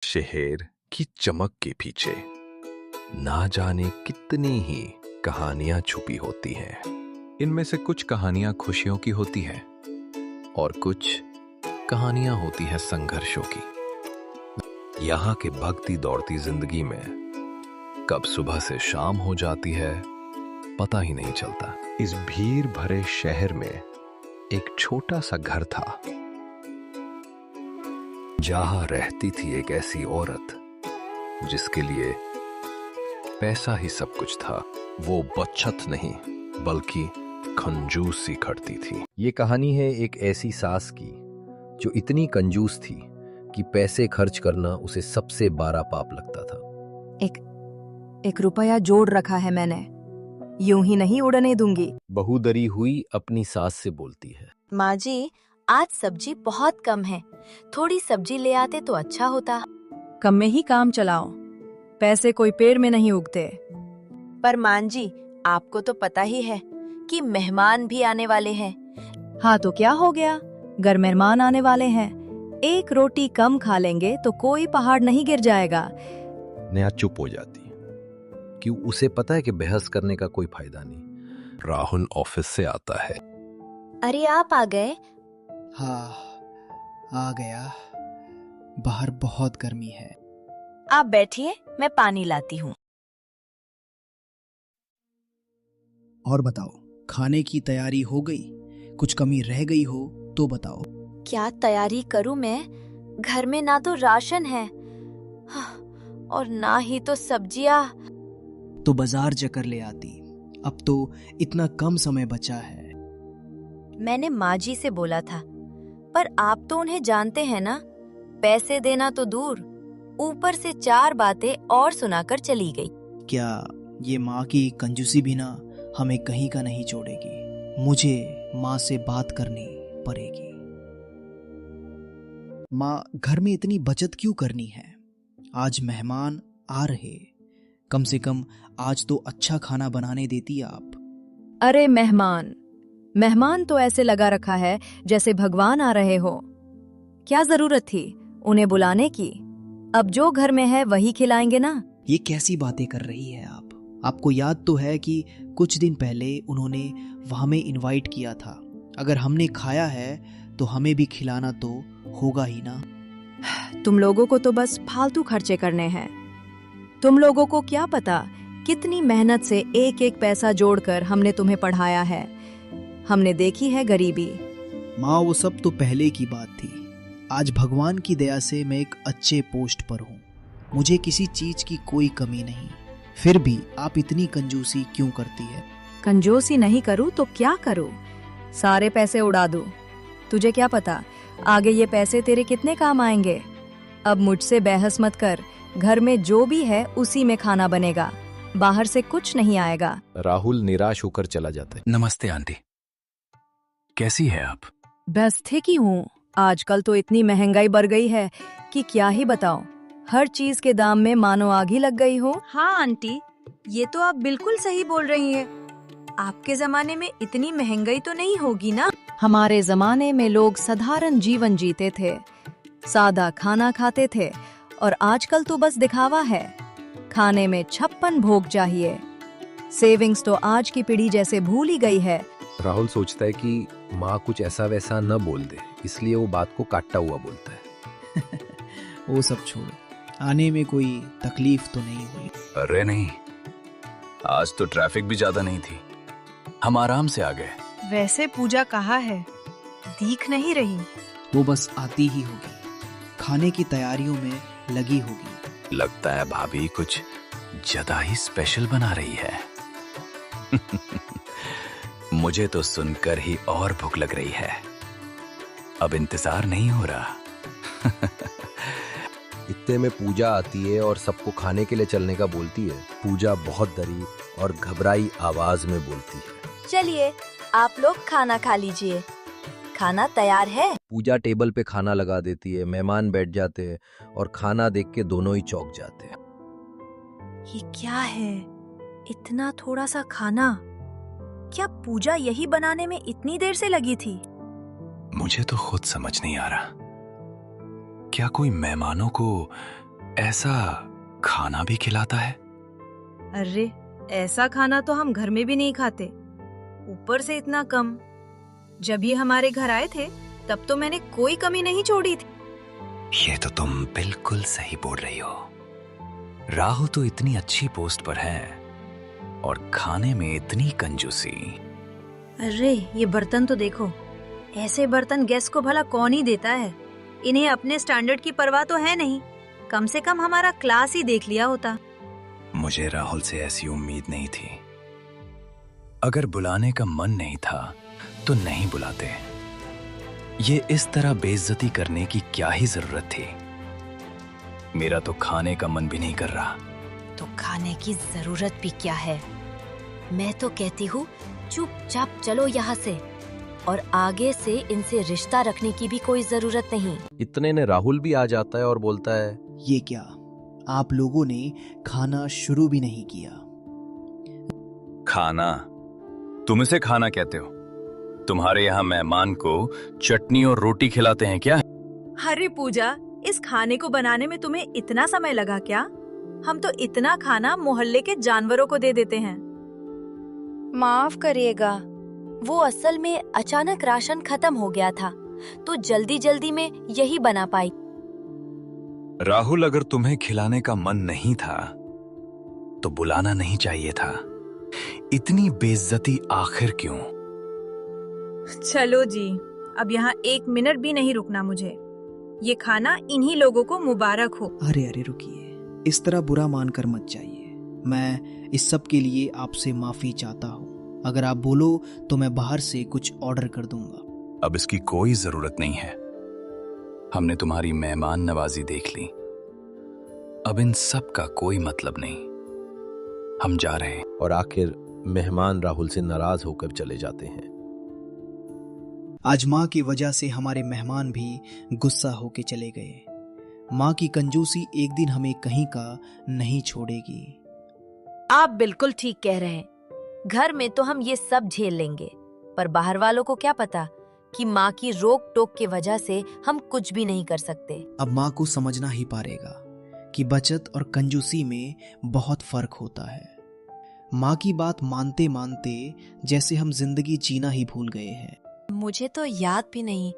शहर की चमक के पीछे ना जाने कितनी ही कहानियां छुपी होती हैं। इनमें से कुछ कहानियां खुशियों की होती हैं और कुछ कहानियां होती हैं संघर्षों की। यहाँ के भगती दौड़ती जिंदगी में कब सुबह से शाम हो जाती है पता ही नहीं चलता। इस भीड़ भरे शहर में एक छोटा सा घर था जहां रहती थी एक ऐसी औरत जिसके लिए पैसा ही सब कुछ था। वो बचत नहीं बल्कि कंजूसी करती थी। ये कहानी है एक ऐसी सास की जो इतनी कंजूस थी कि पैसे खर्च करना उसे सबसे बड़ा पाप लगता था। एक रुपया जोड़ रखा है मैंने, यूं ही नहीं उड़ने दूंगी। बहू डरी हुई अपनी सास से बोलती है, माँ जी आज सब्जी बहुत कम है, थोड़ी सब्जी ले आते तो अच्छा होता। कम में ही काम चलाओ, पैसे कोई पेड़ में नहीं उगते। पर माँ जी आपको तो पता ही है कि मेहमान भी आने वाले हैं। हाँ तो क्या हो गया, घर मेहमान आने वाले हैं, एक रोटी कम खा लेंगे तो कोई पहाड़ नहीं गिर जाएगा। नेहा चुप हो जाती है कि उसे पता है कि बहस करने का कोई फायदा नहीं। राहुल ऑफिस से आता है। अरे आप आ गए? हाँ आ गया, बाहर बहुत गर्मी है। आप बैठिए मैं पानी लाती हूँ। और बताओ, खाने की तैयारी हो गई? कुछ कमी रह गई हो तो बताओ। क्या तैयारी करूँ मैं? घर में ना तो राशन है और ना ही तो सब्जियाँ। तो बाजार जाकर ले आती, अब तो इतना कम समय बचा है। मैंने माँ जी से बोला था, पर आप तो उन्हें जानते हैं ना, पैसे देना तो दूर, ऊपर से 4 बातें और सुनाकर चली गई। क्या ये माँ की कंजूसी भी ना हमें कहीं का नहीं छोड़ेगी? मुझे माँ से बात करनी पड़ेगी। माँ, घर में इतनी बचत क्यों करनी है? आज मेहमान आ रहे, कम से कम आज तो अच्छा खाना बनाने देती आप। अरे मेहमान तो ऐसे लगा रखा है जैसे भगवान आ रहे हो। क्या जरूरत थी उन्हें बुलाने की? अब जो घर में है वही खिलाएंगे ना। ये कैसी बातें कर रही है आप? आपको याद तो है कि कुछ दिन पहले उन्होंने हमें इनवाइट किया था। अगर हमने खाया है तो हमें भी खिलाना तो होगा ही ना। तुम लोगों को तो बस फालतू खर्चे करने हैं। तुम लोगों को क्या पता कितनी मेहनत से एक एक पैसा जोड़कर हमने तुम्हें पढ़ाया है। हमने देखी है गरीबी। माँ, वो सब तो पहले की बात थी। आज भगवान की दया से मैं एक अच्छे पोस्ट पर हूँ। मुझे किसी चीज की कोई कमी नहीं। फिर भी आप इतनी कंजूसी क्यों करती है? कंजूसी नहीं करूँ तो क्या करूँ? सारे पैसे उड़ा दूँ? तुझे क्या पता आगे ये पैसे तेरे कितने काम आएंगे। अब मुझसे बहस मत कर, घर में जो भी है उसी में खाना बनेगा, बाहर से कुछ नहीं आएगा। राहुल निराश होकर चला जाता है। नमस्ते आंटी, कैसी है आप? बस ठीक ही हूँ। आजकल तो इतनी महंगाई बढ़ गई है कि क्या ही बताऊं। हर चीज के दाम में मानो आग ही लग गई हो। हाँ आंटी, ये तो आप बिल्कुल सही बोल रही हैं। आपके जमाने में इतनी महंगाई तो नहीं होगी ना? हमारे जमाने में लोग साधारण जीवन जीते थे, सादा खाना खाते थे, और आजकल तो बस दिखावा है। खाने में 56 भोग चाहिए। सेविंग्स तो आज की पीढ़ी जैसे भूल ही गई है। राहुल सोचता है कि माँ कुछ ऐसा वैसा न बोल दे, इसलिए वो बात को काटता हुआ बोलता है। वो सब छोड़ो, आने में कोई तकलीफ तो नहीं हुई? अरे नहीं, आज तो ट्रैफिक भी ज्यादा नहीं थी, हम आराम से आ गए। वैसे पूजा कहाँ है? दिख नहीं रही। वो बस आती ही होगी, खाने की तैयारियों में लगी होगी। लगता है भाभी कुछ ज्यादा ही स्पेशल बना रही है। मुझे तो सुनकर ही और भूख लग रही है। अब इंतजार नहीं हो रहा। इतने में पूजा आती है और सबको खाने के लिए चलने का बोलती है। पूजा बहुत डरी और घबराई आवाज में बोलती है, चलिए आप लोग खाना खा लीजिए, खाना तैयार है। पूजा टेबल पे खाना लगा देती है। मेहमान बैठ जाते हैं और खाना देख के दोनों ही चौंक जाते हैं। ये क्या है, इतना थोड़ा सा खाना? क्या पूजा यही बनाने में इतनी देर से लगी थी? मुझे तो खुद समझ नहीं आ रहा, क्या कोई मेहमानों को ऐसा खाना भी खिलाता है? अरे, ऐसा खाना तो हम घर में भी नहीं खाते, ऊपर से इतना कम। जब ये हमारे घर आए थे तब तो मैंने कोई कमी नहीं छोड़ी थी। ये तो तुम बिल्कुल सही बोल रही हो। राहुल तो इतनी अच्छी पोस्ट पर है और खाने में इतनी कंजूसी। अरे, ये बर्तन तो देखो, ऐसे बर्तन गेस्ट को भला कौन ही देता है। इन्हें अपने स्टैंडर्ड की परवाह तो है नहीं, कम से कम हमारा क्लास ही देख लिया होता। मुझे राहुल से ऐसी उम्मीद नहीं थी। अगर बुलाने का मन नहीं था तो नहीं बुलाते। ये इस तरह बेइज्जती करने की क्या ही जरूरत थी। मेरा तो खाने का मन भी नहीं कर रहा। तो खाने की जरूरत भी क्या है? मैं तो कहती हूँ चुपचाप चलो यहाँ से, और आगे से इनसे रिश्ता रखने की भी कोई जरूरत नहीं। इतने ने राहुल भी आ जाता है और बोलता है, ये क्या, आप लोगों ने खाना शुरू भी नहीं किया। खाना? तुम इसे खाना कहते हो? तुम्हारे यहाँ मेहमान को चटनी और रोटी खिलाते हैं क्या? अरे पूजा, इस खाने को बनाने में तुम्हें इतना समय लगा क्या? हम तो इतना खाना मोहल्ले के जानवरों को दे देते हैं। माफ करिएगा, वो असल में अचानक राशन खत्म हो गया था, तो जल्दी जल्दी में यही बना पाई। राहुल, अगर तुम्हें खिलाने का मन नहीं था तो बुलाना नहीं चाहिए था। इतनी बेइज्जती आखिर क्यों? चलो जी, अब यहाँ 1 मिनट भी नहीं रुकना मुझे। ये खाना इन्हीं लोगों को मुबारक हो। अरे अरे रुकिए, इस तरह बुरा मानकर मत जाइए। मैं इस सब के लिए आपसे माफी चाहता हूँ। अगर आप बोलो तो मैं बाहर से कुछ ऑर्डर कर दूंगा। अब इसकी कोई जरूरत नहीं है। हमने तुम्हारी मेहमान नवाजी देख ली। अब इन सब का कोई मतलब नहीं। हम जा रहे हैं। और आखिर मेहमान राहुल से नाराज होकर चले जाते हैं। आज माँ की वजह से हमारे मेहमान भी गुस्सा होके चले गए। माँ की कंजूसी एक दिन हमें कहीं का नहीं छोड़ेगी। आप बिल्कुल ठीक कह रहे हैं। घर में तो हम ये सब झेल लेंगे, पर बाहर वालों को क्या पता कि माँ की रोक टोक की वजह से हम कुछ भी नहीं कर सकते। अब माँ को समझना ही पड़ेगा कि बचत और कंजूसी में बहुत फर्क होता है। माँ की बात मानते मानते जैसे हम जिंदगी जीना ही भूल गए हैं। मुझे तो याद भी नहीं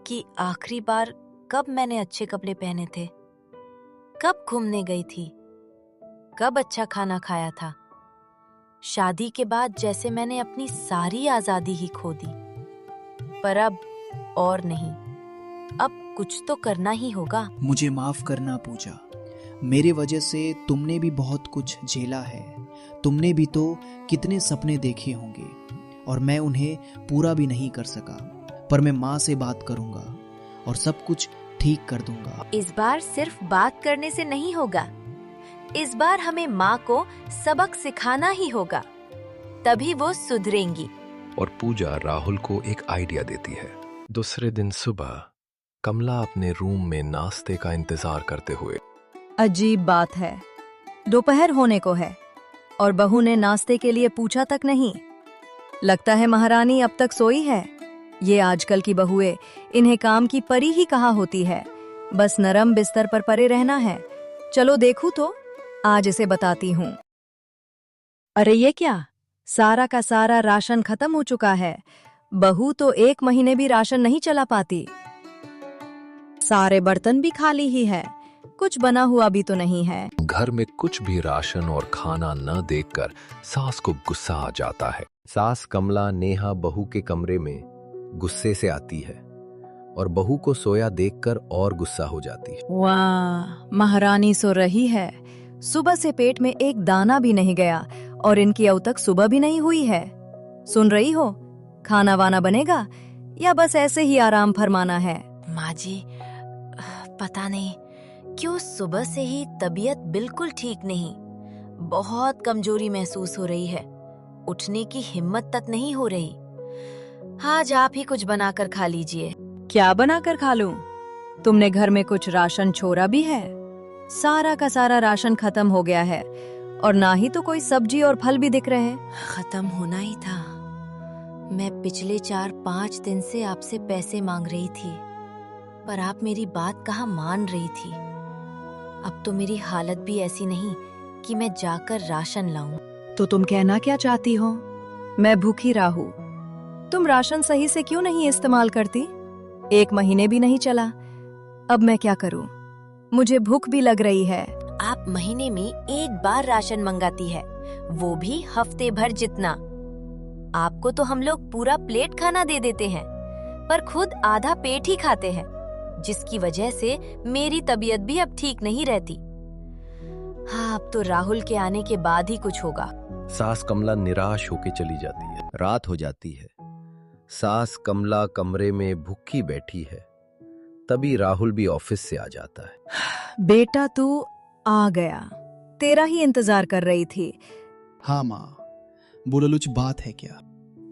कि आखिरी बार कब मैंने अच्छे कपड़े पहने थे, कब घूमने गई थी, कब अच्छा खाना खाया था। शादी के बाद जैसे मैंने अपनी सारी आजादी ही खो दी। पर अब और नहीं, अब कुछ तो करना ही होगा। मुझे माफ करना पूजा, मेरे वजह से तुमने भी बहुत कुछ झेला है। तुमने भी तो कितने सपने देखे होंगे और मैं उन्हें पूरा भी नहीं कर सका। पर मैं माँ से बात करूंगा और सब कुछ ठीक कर दूंगा। इस बार सिर्फ बात करने से नहीं होगा, इस बार हमें माँ को सबक सिखाना ही होगा, तभी वो सुधरेंगी। और पूजा राहुल को एक आइडिया देती है। दूसरे दिन सुबह कमला अपने रूम में नाश्ते का इंतजार करते हुए। अजीब बात है, दोपहर होने को है और बहू ने नाश्ते के लिए पूछा तक नहीं। लगता है महारानी अब तक सोई है। ये आजकल की बहुएं, इन्हें काम की परी ही कहा होती है। बस नरम बिस्तर पर पड़े रहना है। चलो देखूं तो, आज इसे बताती हूँ। अरे ये क्या, सारा का सारा राशन खत्म हो चुका है। बहू तो 1 महीने भी राशन नहीं चला पाती। सारे बर्तन भी खाली ही है, कुछ बना हुआ भी तो नहीं है। घर में कुछ भी राशन और खाना न देखकर सास को गुस्सा आ जाता है। सास कमला नेहा बहू के कमरे में गुस्से से आती है और बहू को सोया देखकर और गुस्सा हो जाती है। वाह, महारानी सो रही है। सुबह से पेट में एक दाना भी नहीं गया और इनकी अब तक सुबह भी नहीं हुई है। सुन रही हो, खाना वाना बनेगा या बस ऐसे ही आराम फरमाना है? माँ जी, पता नहीं क्यों सुबह से ही तबीयत बिल्कुल ठीक नहीं। बहुत कमजोरी महसूस हो रही है, उठने की हिम्मत तक नहीं हो रही। आज आप ही कुछ बनाकर खा लीजिए। क्या बनाकर खा लूं? तुमने घर में कुछ राशन छोड़ा भी है? सारा का सारा राशन खत्म हो गया है और ना ही तो कोई सब्जी और फल भी दिख रहे। खत्म होना ही था। मैं पिछले 4-5 दिन से आपसे पैसे मांग रही थी, पर आप मेरी बात कहाँ मान रही थी। अब तो मेरी हालत भी ऐसी नहीं कि मैं जाकर राशन लाऊं। तो तुम कहना क्या चाहती हो? मैं भूखी राहू। तुम राशन सही से क्यों नहीं इस्तेमाल करती? 1 महीने भी नहीं चला। अब मैं क्या करूं? मुझे भूख भी लग रही है। आप महीने में 1 बार राशन मंगाती है, वो भी हफ्ते भर जितना। आपको तो हम लोग पूरा प्लेट खाना दे देते हैं, पर खुद आधा पेट ही खाते हैं, जिसकी वजह से मेरी तबीयत भी अब ठीक नहीं रहती। हाँ, अब तो राहुल के आने के बाद ही कुछ होगा। सास कमला निराश होके चली जाती है। रात हो जाती है। सास कमला कमरे में भूखी बैठी है। तभी राहुल भी ऑफिस से आ जाता है। बेटा तू आ गया, तेरा ही इंतजार कर रही थी। हाँ माँ, बोलो कुछ बात है क्या?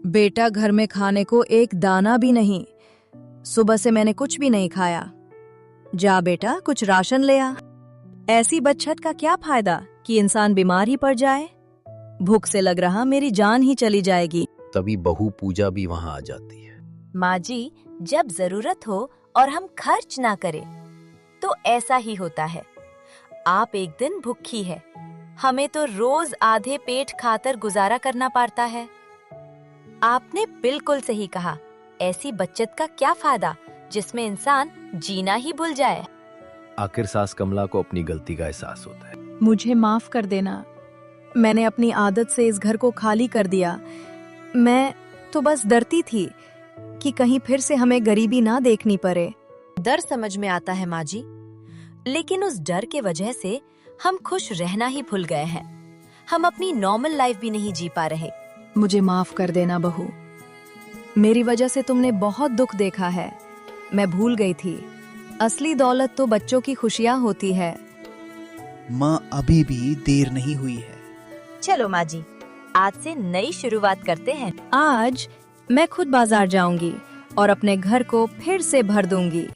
बेटा घर में खाने को एक दाना भी नहीं। सुबह से मैंने कुछ भी नहीं खाया। जा बेटा कुछ राशन ले आ। ऐसी बचत का क्या फायदा कि इंसान बीमार ही पड़ जाए। भूख से लग रहा मेरी जान ही चली जाएगी। तभी बहू पूजा भी वहां आ जाती है। माँ जी, जब जरूरत हो और हम खर्च ना करें तो ऐसा ही होता है। आप एक दिन भूखी है, हमें तो रोज आधे पेट खाकर गुजारा करना पड़ता है। आपने बिल्कुल सही कहा। ऐसी बचत का क्या फायदा जिसमें इंसान जीना ही भूल जाए। आखिर सास कमला को अपनी गलती का एहसास होता है। मुझे माफ कर देना। मैंने अपनी आदत से इस घर को खाली कर दिया। मैं तो बस डरती थी कि कहीं फिर से हमें गरीबी ना देखनी पड़े। डर समझ में आता है माँ जी, लेकिन उस डर के वजह से हम खुश रहना ही भूल गए हैं। हम अपनी नॉर्मल लाइफ भी नहीं जी पा रहे। मुझे माफ कर देना बहू। मेरी वजह से तुमने बहुत दुख देखा है। मैं भूल गई थी, असली दौलत तो बच्चों की खुशियाँ होती है। माँ, अभी भी देर नहीं हुई है। चलो माँ जी, आज से नई शुरुआत करते हैं। आज मैं खुद बाजार जाऊंगी और अपने घर को फिर से भर दूंगी।